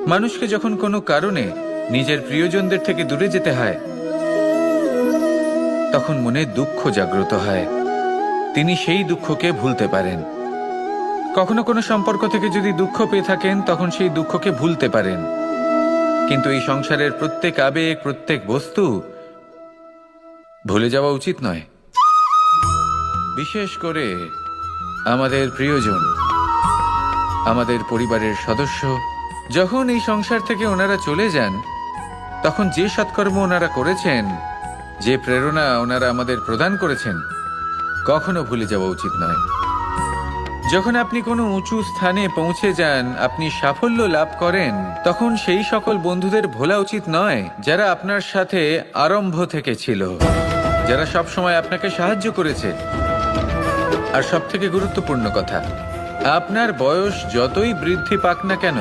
মানুষকে যখন কোনো কারণে নিজের প্রিয়জনদের থেকে দূরে যেতে হয়, তখন মনে দুঃখ জাগ্রত হয়। তিনি সেই দুঃখকে ভুলতে পারেন। কখনো কোনো সম্পর্ক থেকে যদি দুঃখ পেয়ে থাকেন, তখন সেই দুঃখকে ভুলতে পারেন। কিন্তু এই সংসারের প্রত্যেক আবেগ, প্রত্যেক বস্তু ভুলে যাওয়া উচিত নয়। বিশেষ করে আমাদের প্রিয়জন, আমাদের পরিবারের সদস্য। যখন এই সংসার থেকে ওনারা চলে যান, তখন যে সৎকর্ম ওনারা করেছেন, যে প্রেরণা ওনারা আমাদের প্রদান করেছেন, কখনো ভুলে যাওয়া উচিত নয়। যখন আপনি কোনো উঁচু স্থানে পৌঁছে যান, আপনি সাফল্য লাভ করেন, তখন সেই সকল বন্ধুদের ভোলা উচিত নয় যারা আপনার সাথে আরম্ভ থেকে ছিল, যারা সব সময় আপনাকে সাহায্য করেছে। আর সবথেকে গুরুত্বপূর্ণ কথা, আপনার বয়স যতই বৃদ্ধি পাক না কেন,